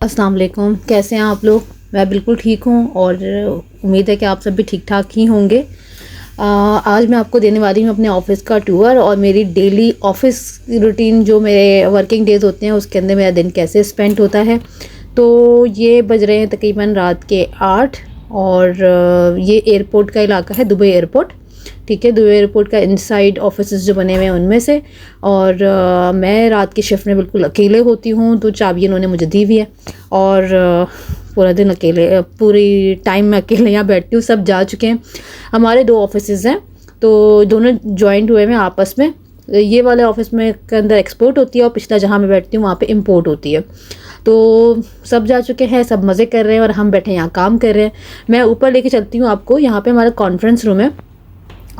अस्सलाम वालेकुम, कैसे हैं आप लोग। मैं बिल्कुल ठीक हूँ और उम्मीद है कि आप सब भी ठीक ठाक ही होंगे। आज मैं आपको देने वाली हूँ अपने ऑफ़िस का टूर और मेरी डेली ऑफ़िस रूटीन, जो मेरे वर्किंग डेज़ होते हैं उसके अंदर मेरा दिन कैसे स्पेंड होता है। तो ये बज रहे हैं तकरीबन रात के 8 और ये एयरपोर्ट का इलाका है, दुबई एयरपोर्ट। ठीक है, दुबई एयरपोर्ट का इनसाइड ऑफिसेस जो बने हुए हैं उनमें से। और मैं रात की शिफ्ट में बिल्कुल अकेले होती हूँ, तो चाबी उन्होंने मुझे दी हुई है और पूरा दिन अकेले, पूरी टाइम मैं अकेले यहाँ बैठती हूँ। सब जा चुके हैं। हमारे 2 ऑफिसेज़ हैं, तो दोनों जॉइंट हुए हैं आपस में। ये वाले ऑफिस में के अंदर एक्सपोर्ट होती है और पिछला जहाँ मैं बैठती हूँ वहाँ पे इंपोर्ट होती है। तो सब जा चुके हैं, सब मज़े कर रहे हैं और हम बैठे यहाँ काम कर रहे हैं। मैं ऊपर लेके चलती हूँ आपको। यहाँ पे हमारा कॉन्फ्रेंस रूम है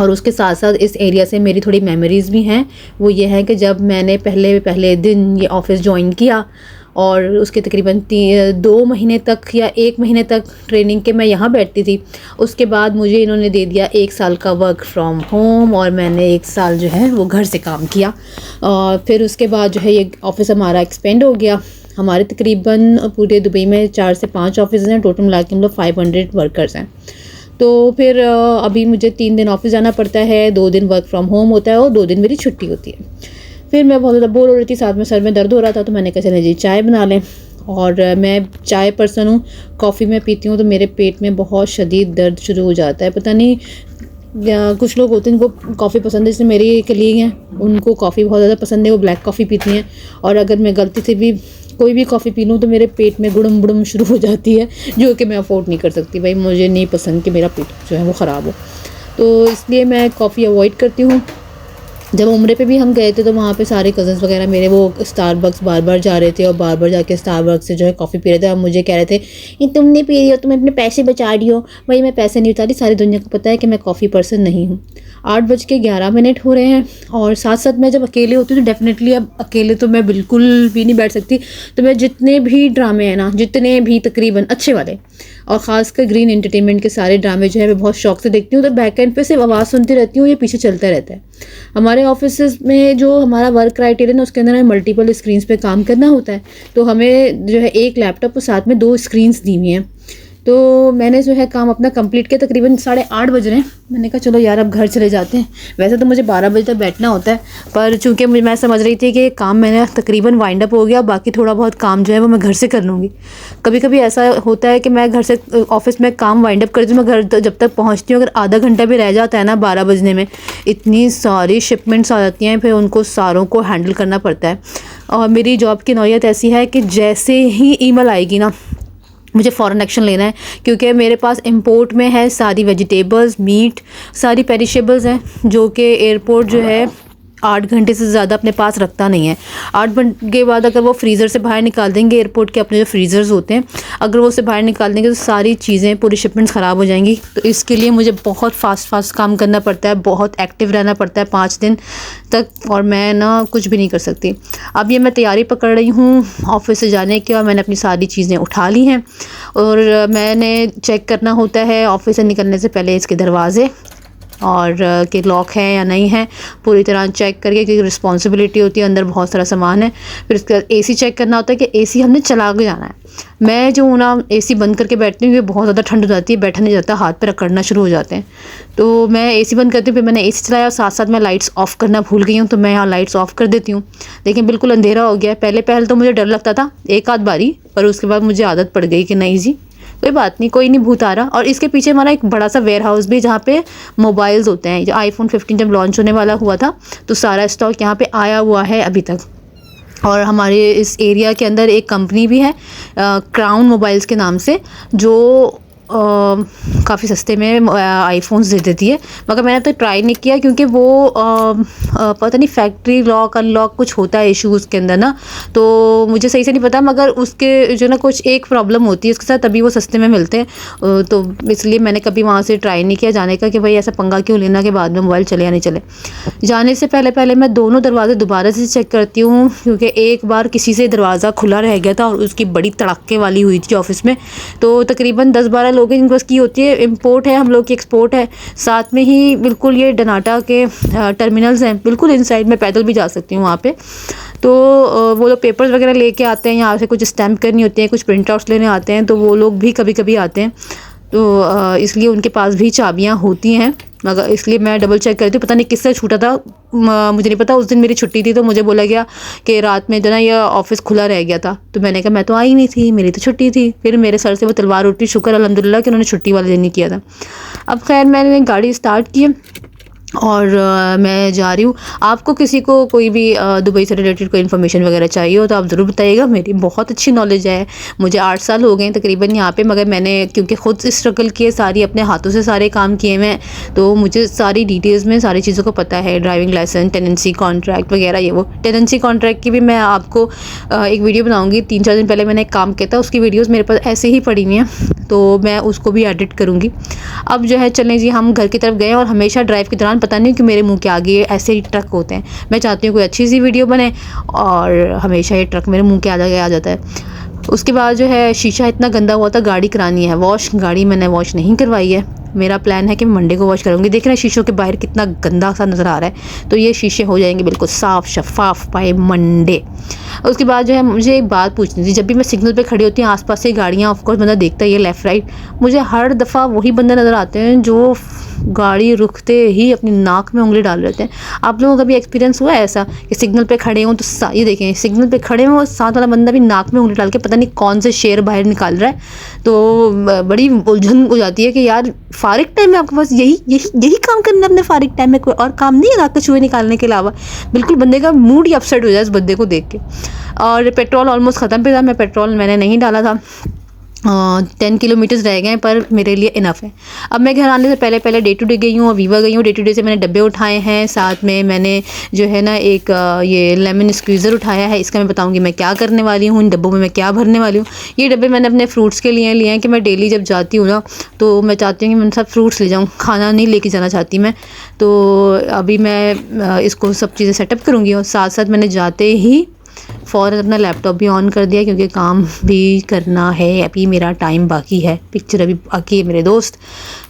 और उसके साथ साथ इस एरिया से मेरी थोड़ी मेमोरीज़ भी हैं। वो ये है कि जब मैंने पहले दिन ये ऑफ़िस ज्वाइन किया और उसके तकरीबन 2 महीने तक या 1 महीने तक ट्रेनिंग के मैं यहाँ बैठती थी। उसके बाद मुझे इन्होंने दे दिया 1 साल का वर्क फ्रॉम होम और मैंने 1 साल जो है वो घर से काम किया। और फिर उसके बाद जो है ये ऑफ़िस हमारा एक्सपेंड हो गया। हमारे तकरीबन पूरे दुबई में 4 से 5 ऑफिस हैं, टोटल मिला के हम लोग 500 वर्कर्स हैं। तो फिर अभी मुझे 3 दिन ऑफिस जाना पड़ता है, 2 दिन वर्क फ्रॉम होम होता है और 2 दिन मेरी छुट्टी होती है। फिर मैं बहुत ज़्यादा बोर हो रही थी, साथ में सर में दर्द हो रहा था, तो मैंने कहा चलें जी चाय बना लें। और मैं चाय पर्सन हूँ, कॉफ़ी में पीती हूँ तो मेरे पेट में बहुत शदीद दर्द शुरू हो जाता है। पता नहीं, कुछ लोग होते हैं उनको कॉफ़ी पसंद है, जैसे मेरी एक कलीग हैं उनको कॉफ़ी बहुत ज़्यादा पसंद है, वो ब्लैक कॉफ़ी पीती हैं। और अगर मैं गलती से भी कोई भी कॉफ़ी पी लूँ तो मेरे पेट में गुड़म गुड़म शुरू हो जाती है, जो कि मैं अफोर्ड नहीं कर सकती। भाई मुझे नहीं पसंद कि मेरा पेट जो है वो ख़राब हो, तो इसलिए मैं कॉफ़ी अवॉइड करती हूँ। जब उम्रे पे भी हम गए थे तो वहाँ पे सारे कज़न्स वगैरह मेरे वो स्टारबक्स बार बार जा रहे थे और बार बार जाके स्टारबक्स से जो है कॉफ़ी पी रहे थे। अब मुझे कह रहे थे ये तुम नहीं पी रही हो, तुम अपने पैसे बचा रही हो। भाई मैं पैसे नहीं बचा रही, सारी दुनिया को पता है कि मैं कॉफ़ी पर्सन नहीं हूँ। 8:11 हो रहे हैं और साथ साथ मैं जब अकेले होती हूँ तो डेफ़िनेटली, अब अकेले तो मैं बिल्कुल भी नहीं बैठ सकती। तो मैं जितने भी ड्रामे हैं ना, जितने भी तकरीबन अच्छे वाले और ख़ासकर ग्रीन एंटरटेनमेंट के सारे ड्रामे जो है मैं बहुत शौक से देखती हूँ। तो बैक एंड पे सिर्फ आवाज़ सुनती रहती हूँ, ये पीछे चलता रहता है। हमारे ऑफिस में जो हमारा वर्क क्राइटेरिया ना, उसके अंदर हमें मल्टीपल स्क्रीन्स पे काम करना होता है। तो हमें जो है एक लैपटॉप और साथ में 2 स्क्रीन्स दी हुई हैं। तो मैंने जो है काम अपना कंप्लीट किया, तकरीबन 8:30 बज रहे हैं। मैंने कहा चलो यार अब घर चले जाते हैं। वैसे तो मुझे 12 बजे तक बैठना होता है, पर चूंकि मैं समझ रही थी कि काम मैंने तकरीबन वाइंड अप हो गया, बाकी थोड़ा बहुत काम जो है वो मैं घर से कर लूँगी। कभी कभी ऐसा होता है कि मैं घर से ऑफिस में काम वाइंड अप करती हूँ, मैं घर जब तक पहुँचती हूँ अगर आधा घंटा भी रह जाता है ना 12 बजने में, इतनी सारी शिपमेंट्स आ जाती हैं, फिर उनको सारों को हैंडल करना पड़ता है। और मेरी जॉब की नौयत ऐसी है कि जैसे ही ईमेल आएगी ना, मुझे फ़ौरन एक्शन लेना है, क्योंकि मेरे पास इंपोर्ट में है सारी वेजिटेबल्स, मीट, सारी पेरिशेबल्स हैं, जो कि एयरपोर्ट जो है 8 घंटे से ज़्यादा अपने पास रखता नहीं है। 8 घंटे के बाद अगर वो फ्रीज़र से बाहर निकाल देंगे, एयरपोर्ट के अपने जो फ्रीज़र्स होते हैं, अगर वो से बाहर निकाल देंगे तो सारी चीज़ें, पूरी शिपमेंट्स ख़राब हो जाएंगी। तो इसके लिए मुझे बहुत फास्ट काम करना पड़ता है, बहुत एक्टिव रहना पड़ता है 5 दिन तक, और मैं ना कुछ भी नहीं कर सकती। अब ये मैं तैयारी पकड़ रही हूँ ऑफिस से जाने की, और मैंने अपनी सारी चीज़ें उठा ली हैं और मैंने चेक करना होता है ऑफिस से निकलने से पहले इसके दरवाज़े और कि लॉक है या नहीं है, पूरी तरह चेक करके, क्योंकि रिस्पॉन्सिबिलिटी होती है, अंदर बहुत सारा सामान है। फिर उसके बाद एसी चेक करना होता है कि एसी हमने चला के जाना है। मैं जो ना एसी बंद करके बैठती हूँ, बहुत ज़्यादा ठंड हो जाती है, बैठा नहीं जाता, हाथ पे रगड़ना शुरू हो जाते हैं। तो मैं एसी बंद करती हूँ, फिर मैंने एसी चलाया, साथ साथ मैं लाइट्स ऑफ़ करना भूल गई हूँ, तो मैं यहाँ लाइट्स ऑफ़ कर देती हूँ। लेकिन बिल्कुल अंधेरा हो गया। पहले तो मुझे डर लगता था एक आध बारी, पर उसके बाद मुझे आदत पड़ गई कि नहीं जी कोई बात नहीं, कोई नहीं भूत आ रहा। और इसके पीछे हमारा एक बड़ा सा वेयर हाउस भी, जहाँ पे मोबाइल्स होते हैं। जो iPhone 15 जब लॉन्च होने वाला हुआ था, तो सारा स्टॉक यहाँ पे आया हुआ है अभी तक। और हमारे इस एरिया के अंदर एक कंपनी भी है क्राउन मोबाइल्स के नाम से, जो काफ़ी सस्ते में आईफोन्स दे देती है। मगर मैंने तो ट्राई नहीं किया, क्योंकि वो पता नहीं फैक्ट्री लॉक अनलॉक कुछ होता है इशू उसके अंदर ना, तो मुझे सही से नहीं पता। मगर उसके जो ना कुछ एक प्रॉब्लम होती है उसके साथ, तभी वो सस्ते में मिलते हैं। तो इसलिए मैंने कभी वहाँ से ट्राई नहीं किया जाने का, कि भाई ऐसा पंगा क्यों लेना कि बाद में मोबाइल चले या नहीं चले। जाने से पहले मैं दोनों दरवाजे दोबारा से चेक करती हूँ, क्योंकि एक बार किसी से दरवाज़ा खुला रह गया था और उसकी बड़ी तड़ाके वाली हुई थी ऑफिस में। तो तकरीबन 10-12 लोग हैं जिनको इसकी होती है, इंपोर्ट है, हम लोग की एक्सपोर्ट है। साथ में ही बिल्कुल ये डनाटा के टर्मिनल्स हैं, बिल्कुल इनसाइड, मैं पैदल भी जा सकती हूँ वहाँ पे। तो वो लोग पेपर्स वगैरह लेके आते हैं, यहाँ से कुछ स्टैम्प करनी होती है, कुछ प्रिंट आउट्स लेने आते हैं, तो वो लोग भी कभी कभी आते हैं। तो इसलिए उनके पास भी चाबियाँ होती हैं, मगर इसलिए मैं डबल चेक करती हूँ। पता नहीं किससे छूटा था, मुझे नहीं पता। उस दिन मेरी छुट्टी थी तो मुझे बोला गया कि रात में जो ना ये ऑफिस खुला रह गया था, तो मैंने कहा मैं तो आई नहीं थी, मेरी तो छुट्टी थी। फिर मेरे सर से वो तलवार उठी, शुक्र अल्हम्दुलिल्लाह कि उन्होंने छुट्टी वाले दिन नहीं किया था। अब खैर मैंने गाड़ी स्टार्ट की और मैं जा रही हूँ। आपको किसी को कोई भी दुबई से रिलेटेड कोई इन्फॉर्मेशन वगैरह चाहिए हो तो आप ज़रूर बताइएगा। मेरी बहुत अच्छी नॉलेज है, मुझे 8 साल हो गए हैं तकरीबन यहाँ पे, मगर मैंने क्योंकि ख़ुद स्ट्रगल किए, सारी अपने हाथों से सारे काम किए हुए हैं, तो मुझे सारी डिटेल्स में सारी चीज़ों को पता है। ड्राइविंग लाइसेंस, टेनेंसी कॉन्ट्रैक्ट वगैरह, ये वो टेनेंसी कॉन्ट्रैक्ट की भी मैं आपको एक वीडियो बनाऊँगी। 3-4 दिन पहले मैंने एक काम किया था, उसकी वीडियोज़ मेरे पास ऐसे ही पड़ी हुई हैं, तो मैं उसको भी एडिट करूँगी। अब जो है चलें जी, हम घर की तरफ गए और हमेशा ड्राइव के दौरान पता नहीं कि मेरे मुंह के आगे ऐसे ही ट्रक होते हैं। मैं चाहती हूँ कोई अच्छी सी वीडियो बने और हमेशा ये ट्रक मेरे मुंह के आगे आ जाता है। उसके बाद जो है शीशा इतना गंदा हुआ था, गाड़ी करानी है वॉश, गाड़ी मैंने वॉश नहीं करवाई है। मेरा प्लान है कि मैं मंडे को वॉश करूँगी। देख रहे हैं शीशों के बाहर कितना गंदा सा नज़र आ रहा है, तो ये शीशे हो जाएंगे बिल्कुल साफ़ शफाफ बाय मंडे। उसके बाद जो है मुझे एक बात पूछनी थी। जब भी मैं सिग्नल पे खड़ी होती हूँ, आसपास से गाड़ियाँ ऑफकोर्स बंदा देखता ही है लेफ़्ट राइट, मुझे हर दफ़ा वही बंदे नज़र आते हैं जो गाड़ी रुकते ही अपनी नाक में उंगली डाल लेते हैं। आप लोगों का भी एक्सपीरियंस हुआ है ऐसा कि सिग्नल पे खड़े हों तो ये देखें, सिग्नल पे खड़े हों, साथ वाला बंदा भी नाक में उंगली डाल के पता नहीं कौन से शेर बाहर निकाल रहा है। तो बड़ी उलझन हो जाती है कि यार फारिग टाइम में आपके पास यही काम करना है, अपने फारिग टाइम में कोई और काम नहीं है नाक के चूहे निकालने के अलावा। बिल्कुल बंदे का मूड ही अपसेट हो जाए इस बंदे को देख के। और पेट्रोल ऑलमोस्ट ख़त्म पे था, पेट्रोल मैंने नहीं डाला था। 10 किलोमीटर्स रह गए पर मेरे लिए इनफ है। अब मैं घर आने से पहले डे टू डे गई हूँ, वीवा गई हूँ। डे टू डे से मैंने डब्बे उठाए हैं, साथ में मैंने जो है ना एक ये लेमन स्क्वीज़र उठाया है। इसका मैं बताऊँगी मैं क्या करने वाली हूँ, इन डब्बों में मैं क्या भरने वाली हूँ। ये डब्बे मैंने अपने फ्रूट्स के लिए हैं कि मैं डेली जब जाती हूँ ना तो मैं चाहती हूँ कि मैं सब फ्रूट्स ले जाऊँ, खाना नहीं लेके जाना चाहती मैं। तो अभी मैं इसको सब चीज़ें सेटअप करूँगी और साथ साथ मैंने जाते ही फ़ौरन अपना लैपटॉप भी ऑन कर दिया क्योंकि काम भी करना है। अभी मेरा टाइम बाकी है, पिक्चर अभी बाकी है मेरे दोस्त।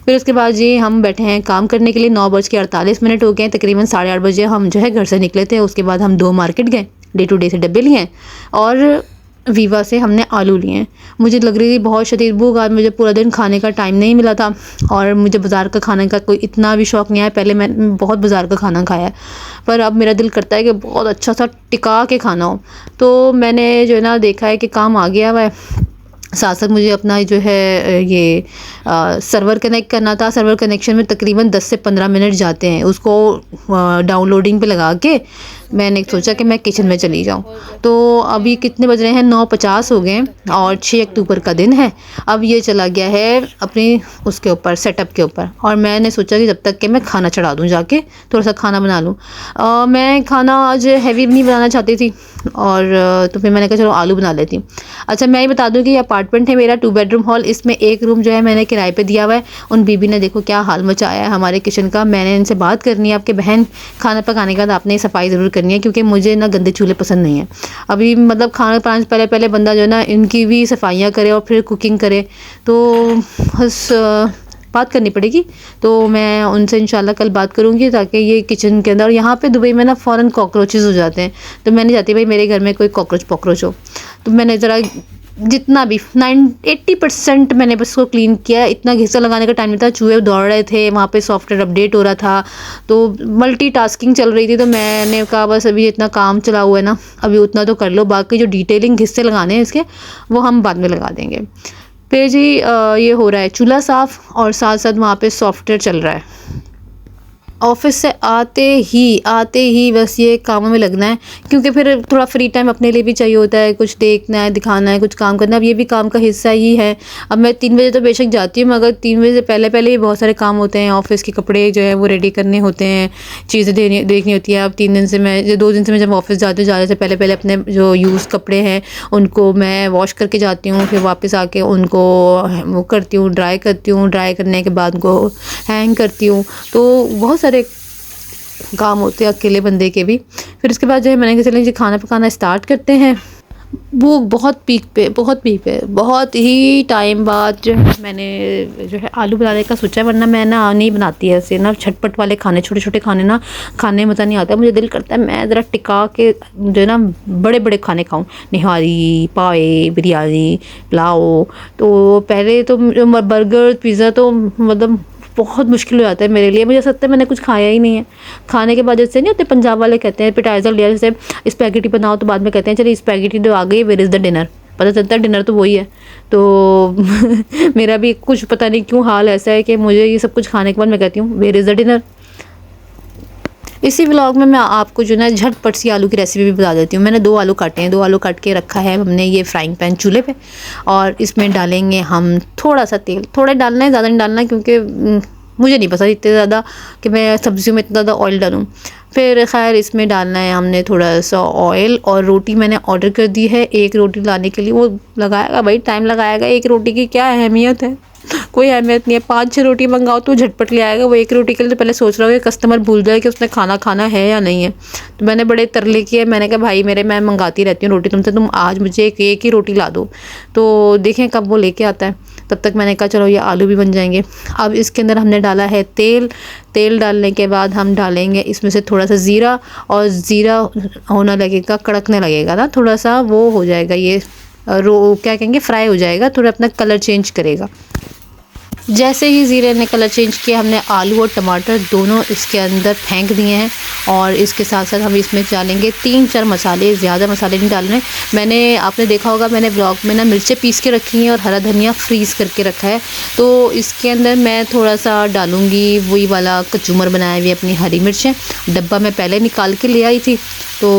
फिर उसके बाद जी हम बैठे हैं काम करने के लिए। 9:48 हो गए, तकरीबन 8:30 बजे हम जो है घर से निकले थे। उसके बाद हम 2 मार्केट गए, डे टू डे से डब्बे लिए और वीवा से हमने आलू लिए हैं। मुझे लग रही थी बहुत शदीद भूख, आज मुझे पूरा दिन खाने का टाइम नहीं मिला था और मुझे बाज़ार का खाने का कोई इतना भी शौक़ नहीं है। पहले मैं बहुत बाज़ार का खाना खाया है, पर अब मेरा दिल करता है कि बहुत अच्छा सा टिका के खाना हो। तो मैंने जो है ना देखा है कि काम आ गया हुआ है। साथ साथ मुझे अपना जो है ये सर्वर कनेक्ट करना था। सर्वर कनेक्शन में तकरीबन 10 से 15 मिनट जाते हैं। उसको डाउनलोडिंग पे लगा के मैंने सोचा कि मैं किचन में चली जाऊं। तो अभी कितने बज रहे हैं, 9:50 हो गए और 6 अक्टूबर का दिन है। अब ये चला गया है अपनी उसके ऊपर सेटअप के ऊपर और मैंने सोचा कि जब तक कि मैं खाना चढ़ा दूं, जाके थोड़ा सा खाना बना लूं। मैं खाना आज हैवी नहीं बनाना चाहती थी और तो फिर मैंने कहा चलो आलू बना लेती हूँ। अच्छा मैं ये बता दूँ कि ये अपार्टमेंट है मेरा 2 बेडरूम हॉल। इसमें एक रूम जो है मैंने किराए पे दिया हुआ है। उन बीबी ने देखो क्या हाल मचाया है हमारे किचन का। मैंने इनसे बात करनी है, आपके बहन खाना पकाने के बाद आपने सफाई ज़रूर करनी है क्योंकि मुझे ना गंदे चूल्हे पसंद नहीं है। अभी मतलब खाना पकाने से पहले बंदा जो है ना इनकी भी सफाइयाँ करे और फिर कुकिंग करे, तो बस बात करनी पड़ेगी। तो मैं उनसे इंशाल्लाह कल बात करूँगी ताकि ये किचन के अंदर, यहाँ पे दुबई में ना फ़ौरन कॉकरोचेज़ हो जाते हैं, तो मैं नहीं चाहती भाई मेरे घर में कोई कॉकरोच हो। तो मैंने ज़रा जितना भी 80% मैंने बस उसको क्लीन किया। इतना घिसा लगाने का टाइम नहीं था, चूहे दौड़ रहे थे, वहाँ पे सॉफ्टवेयर अपडेट हो रहा था, तो मल्टीटास्किंग चल रही थी। तो मैंने कहा बस अभी इतना काम चला हुआ है ना, अभी उतना तो कर लो, बाकी जो डिटेलिंग हिस्से लगाने हैं इसके वो हम बाद में लगा देंगे। फिर जी ये हो रहा है चूल्हा साफ़ और साथ साथ वहाँ पे सॉफ्टवेयर चल रहा है। ऑफिस से आते ही बस ये कामों में लगना है क्योंकि फिर थोड़ा फ्री टाइम अपने लिए भी चाहिए होता है, कुछ देखना है, दिखाना है, कुछ काम करना है। अब ये भी काम का हिस्सा ही है। अब मैं 3 बजे तो बेशक जाती हूँ मगर 3 बजे से पहले ही बहुत सारे काम होते हैं। ऑफिस के कपड़े जो है वो रेडी करने होते हैं, चीज़ें देखनी होती है। अब 2 दिन से मैं जब ऑफिस जाती हूँ, जाने से पहले अपने जो यूज़ कपड़े हैं उनको मैं वॉश करके जाती हूँ, फिर वापस आके उनको वो करती हूँ, ड्राई करती हूँ, ड्राई करने के बाद उनको हैंग करती हूँ। तो बहुत सारे काम होते हैं अकेले बंदे के भी। फिर उसके बाद जो है मैंने कहा चलें जी खाना पकाना स्टार्ट करते हैं। भूख बहुत पीक पे, बहुत ही टाइम बाद जो है मैंने जो है आलू बनाने का सोचा, वरना मैं ना नहीं बनाती ऐसे ना झटपट वाले खाने, छोटे छोटे खाने ना खाने में मज़ा नहीं आता। मुझे दिल करता है मैं ज़रा टिका के जो ना बड़े बड़े खाने खाऊं, निहारी, पाए, बिरयानी, पुलाव। तो पहले तो बर्गर, पिज़्ज़ा तो मतलब बहुत मुश्किल हो जाता है मेरे लिए। मुझे ऐसा लगता है मैंने कुछ खाया ही नहीं है। खाने के बाद जैसे नहीं होते पंजाब वाले कहते हैं एपेटाइज़र लिया, जैसे स्पैगेटी बनाओ तो बाद में कहते हैं चलिए स्पैगेटी तो आ गई, वेयर इज़ द डिनर। पता चलता है डिनर तो वही है। तो मेरा भी कुछ पता नहीं क्यों हाल ऐसा है कि मुझे ये सब कुछ खाने के बाद मैं कहती हूँ वेयर इज़ द डिनर। इसी व्लॉग में मैं आपको जो ना झटपट सी आलू की रेसिपी भी बता देती हूँ। मैंने 2 आलू काटे हैं, 2 आलू काट के रखा है हमने ये फ्राइंग पैन चूल्हे पे, और इसमें डालेंगे हम थोड़ा सा तेल। थोड़ा डालना है, ज़्यादा नहीं डालना है, क्योंकि मुझे नहीं पसंद इतने ज़्यादा कि मैं सब्जियों में इतना ज़्यादा ऑयल डालूँ। फिर खैर इसमें डालना है हमने थोड़ा सा ऑयल, और रोटी मैंने ऑर्डर कर दी है 1 रोटी लाने के लिए। वो लगाएगा भाई, टाइम लगाएगा। 1 रोटी की क्या अहमियत है, कोई अहमियत नहीं है। 5-6 रोटी मंगाओ तो झटपट ले आएगा। वो 1 रोटी के लिए तो पहले सोच रहा हूँ कि कस्टमर भूल जाए कि उसने खाना खाना है या नहीं है। तो मैंने बड़े तरले किए, मैंने कहा भाई मेरे, मैं मंगाती रहती हूँ रोटी तुमसे, तुम आज मुझे एक ही रोटी ला दो। तो देखें कब वो लेके आता है। तब तक मैंने कहा चलो ये आलू भी बन जाएंगे। अब इसके अंदर हमने डाला है तेल। तेल डालने के बाद हम डालेंगे इसमें से थोड़ा सा ज़ीरा, और ज़ीरा होना लगेगा, कड़कने लगेगा ना, थोड़ा सा वो हो जाएगा, ये क्या कहेंगे, फ्राई हो जाएगा, थोड़ा अपना कलर चेंज करेगा। जैसे ही ज़ीरे ने कलर चेंज किया, हमने आलू और टमाटर दोनों इसके अंदर फेंक दिए हैं, और इसके साथ साथ हम इसमें डालेंगे 3-4 मसाले। ज़्यादा मसाले नहीं डालने। मैंने, आपने देखा होगा मैंने ब्लॉग में ना मिर्चें पीस के रखी हैं और हरा धनिया फ्रीज़ करके रखा है। तो इसके अंदर मैं थोड़ा सा डालूँगी वही वाला कचूमर बनाए हुए अपनी हरी मिर्चें, डब्बा मैं पहले निकाल के ले आई थी। तो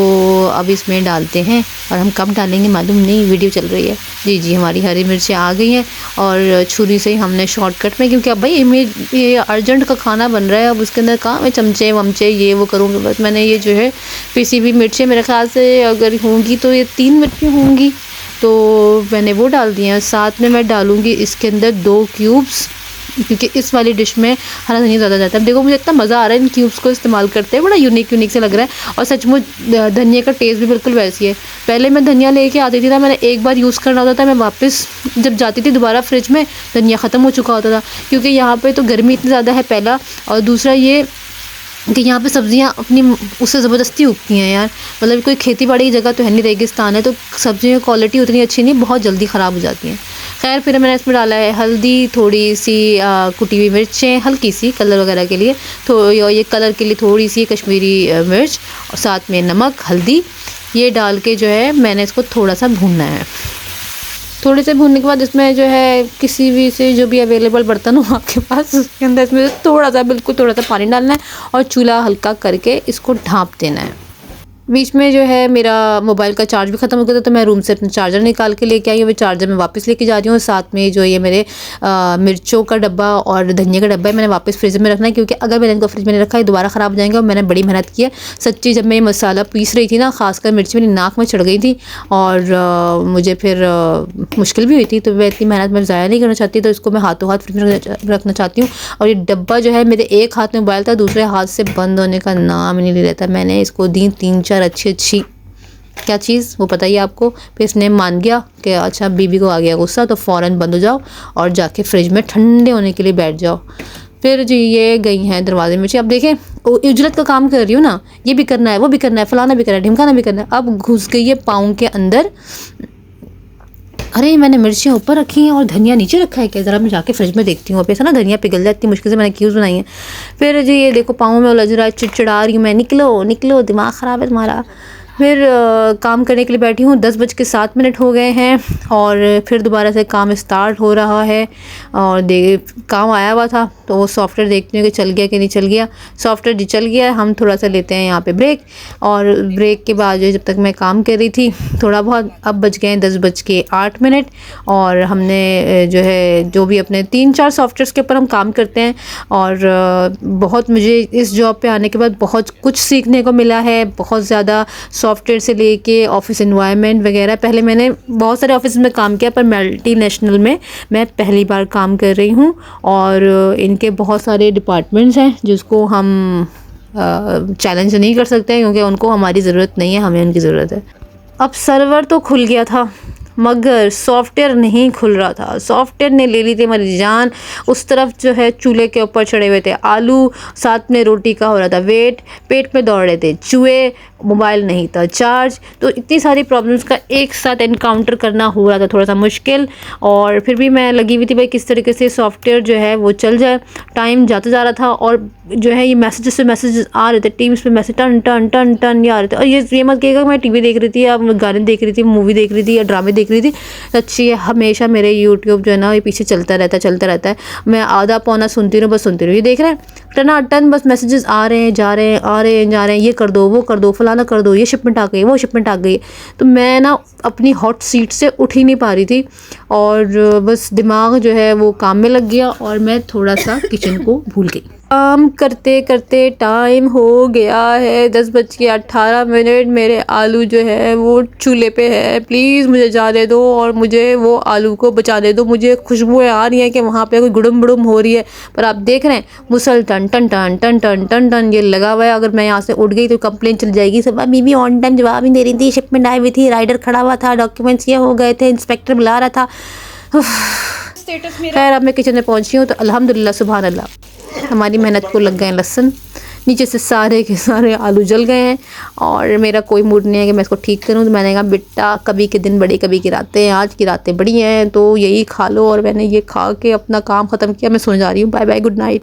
अब इसमें डालते हैं, और हम कब डालेंगे मालूम नहीं, वीडियो चल रही है। जी हमारी हरी मिर्चें आ गई हैं, और छुरी से ही हमने शॉर्टकट में, क्योंकि अब भाई ये अर्जेंट का खाना बन रहा है, अब उसके अंदर कहाँ मैं चमचे वमचे ये वो करूँगी। बस मैंने ये जो है पिसी हुई मिर्चें, मेरे ख्याल से अगर होंगी तो ये 3 मिर्चें होंगी, तो मैंने वो डाल दी हैं। साथ में मैं डालूँगी इसके अंदर 2 क्यूब्स, क्योंकि इस वाली डिश में हरा धनिया ज़्यादा जाता है। देखो मुझे इतना मज़ा आ रहा है इन क्यूब्स को इस्तेमाल करते हैं, बड़ा यूनिक से लग रहा है, और सचमुच धनिया का टेस्ट भी बिल्कुल वैसी है। पहले मैं धनिया लेके आती थी ना, मैंने एक बार यूज़ करना होता था, मैं वापस जब जाती थी दोबारा फ्रिज में धनिया ख़त्म हो चुका होता था, क्योंकि यहाँ पर तो गर्मी इतनी ज़्यादा है पहला, और दूसरा ये कि यहाँ पे सब्ज़ियाँ अपनी उससे ज़बरदस्ती उगती हैं यार। मतलब कोई खेती बाड़ी की जगह तो है नहीं, रेगिस्तान है, तो सब्ज़ियों की क्वालिटी उतनी अच्छी नहीं, बहुत जल्दी ख़राब हो जाती हैं। खैर फिर मैंने इसमें डाला है हल्दी, थोड़ी सी कुटी हुई मिर्चें, हल्की सी कलर वगैरह के लिए, तो ये कलर के लिए थोड़ी सी कश्मीरी मिर्च, और साथ में नमक, हल्दी, ये डाल के जो है मैंने इसको थोड़ा सा भूनना है। थोड़े से भूनने के बाद इसमें जो है किसी भी से जो भी अवेलेबल बर्तन हो आपके पास, उसके अंदर इसमें थोड़ा सा, बिल्कुल थोड़ा सा पानी डालना है, और चूल्हा हल्का करके इसको ढाँप देना है। बीच में जो है मेरा मोबाइल का चार्ज भी ख़त्म हो गया था, तो मैं रूम से अपना चार्जर निकाल के लेके आई हूँ। वो चार्जर मैं वापस लेके जा रही हूँ। साथ में जो ये मेरे मिर्चों का डब्बा और धनिया का डब्बा है, मैंने वापस फ्रिज में रखना है, क्योंकि अगर मैंने इनको फ्रिज में रखा है दोबारा ख़राब हो जाएंगे। और मैंने बड़ी मेहनत की है सच्ची, जब मैं ये मसाला पीस रही थी ना, खासकर मिर्ची मेरी नाक में चढ़ गई थी, और मुझे फिर मुश्किल भी हुई थी, तो मैं इतनी मेहनत मैं ज़ाया नहीं करना चाहती, तो इसको मैं हाथों हाथ फ्रिज में रखना चाहती हूँ। और ये डब्बा जो है मेरे एक हाथ में मोबाइल था, दूसरे हाथ से बंद होने का नाम ही नहीं ले रहा था। मैंने इसको दी 3-4 अच्छी क्या चीज़ वो बताइए आपको। फिर इसने मान गया कि अच्छा बीबी को आ गया गुस्सा, तो फ़ौरन बंद हो जाओ और जाके फ्रिज में ठंडे होने के लिए बैठ जाओ। फिर जी ये गई हैं दरवाजे में। अब देखें उजरत का काम कर रही हूँ ना, ये भी करना है, वो भी करना है, फलाना भी करना है, ढिमकाना भी करना है। अब घुस गई है पाँव के अंदर। अरे मैंने मिर्चियाँ ऊपर रखी हैं और धनिया नीचे रखा है क्या, ज़रा मैं जाके फ्रिज में देखती हूँ। अब ऐसा ना धनिया पिघल जाती, मुश्किल से मैंने क्यूब्स बनाई हैं। फिर जी ये देखो पाँव में उलझ रहा है, चिड़चिड़ा रही हूँ मैं, निकलो दिमाग ख़राब है तुम्हारा। फिर काम करने के लिए बैठी हूँ। 10:07 हो गए हैं, और फिर दोबारा से काम स्टार्ट हो रहा है। और काम आया हुआ था, तो वो सॉफ्टवेयर देखती हूँ कि चल गया कि नहीं चल गया। सॉफ्टवेयर जी चल गया। हम थोड़ा सा लेते हैं यहाँ पे ब्रेक, और ब्रेक के बाद जो जब तक मैं काम कर रही थी थोड़ा बहुत, अब बज गए 10:08, और हमने जो है जो भी अपने 3-4 सॉफ्टवेयर्स के ऊपर हम काम करते हैं, और बहुत मुझे इस जॉब पे आने के बाद बहुत कुछ सीखने को मिला है। बहुत ज़्यादा सॉफ्टवेयर से लेके ऑफिस एनवायरनमेंट वगैरह। पहले मैंने बहुत सारे ऑफिस में काम किया, पर मल्टीनेशनल में मैं पहली बार काम कर रही हूँ, और इनके बहुत सारे डिपार्टमेंट्स हैं जिसको हम चैलेंज नहीं कर सकते हैं, क्योंकि उनको हमारी ज़रूरत नहीं है, हमें उनकी ज़रूरत है। अब सर्वर तो खुल गया था मगर सॉफ्टवेयर नहीं खुल रहा था। सॉफ्टवेयर ने ले ली थी हमारी जान। उस तरफ जो है चूल्हे के ऊपर चढ़े हुए थे आलू, साथ में रोटी का हो रहा था वेट, पेट में दौड़ रहे थे चूहे, मोबाइल नहीं था चार्ज। तो इतनी सारी प्रॉब्लम्स का एक साथ एनकाउंटर करना हो रहा था थोड़ा सा मुश्किल। और फिर भी मैं लगी हुई थी भाई किस तरीके से सॉफ्टवेयर जो है वो चल जाए। टाइम जाता जा रहा था और जो है ये मैसेजेस पे मैसेजेस आ रहे थे, टीम्स पे मैसेज टन टन टन टन ये आ रहे थे। और ये मत कहिएगा मैं टीवी देख रही थी या गाने देख रही थी, मूवी देख रही थी या ड्रामे देख रही थी। अच्छी है, हमेशा मेरे यूट्यूब जो है ना ये पीछे चलता रहता है। मैं आधा पौना सुनती रहूँ, बस सुनती रहूँ। ये देख रहे हैं टना टन बस मैसेजेस आ रहे हैं जा रहे हैं, आ रहे हैं जा रहे हैं, ये कर दो वो कर दो फलाना कर दो, ये शिपमेंट आ गई वो शिपमेंट आ गई। तो मैं ना अपनी हॉट सीट से उठ ही नहीं पा रही थी और बस दिमाग जो है वो काम में लग गया और मैं थोड़ा सा किचन को भूल गई। काम करते करते टाइम हो गया है 10:18। मेरे आलू जो है वो चूल्हे पे है। प्लीज़ मुझे जाने दो और मुझे वो आलू को बचाने दो। मुझे खुशबुएं आ रही हैं कि वहाँ पे कोई गुड़म बुड़ुम हो रही है, पर आप देख रहे हैं मुसल टन टन टन टन टन टन टन ये लगा हुआ है। अगर मैं यहाँ से उठ गई तो कंप्लेन चल जाएगी। सब बीवी ऑन टाइम जवाब ही दे रही थी, शिपमेंट आई हुई थी, राइडर खड़ा हुआ था, डॉक्यूमेंट्स ये हो गए थे, इंस्पेक्टर बुला रहा था। खैर अब मैं किचन में पहुँची हूँ तो अल्हम्दुलिल्लाह सुभान अल्लाह हमारी मेहनत को लग गए लहसुन। नीचे से सारे के सारे आलू जल गए हैं और मेरा कोई मूड नहीं है कि मैं इसको ठीक करूं। तो मैंने कहा बेटा कभी के दिन बड़े कभी की रातें, आज की रातें बड़ी हैं तो यही खा लो। और मैंने ये खा के अपना काम ख़त्म किया। मैं सो जा रही हूँ। Bye bye, good night.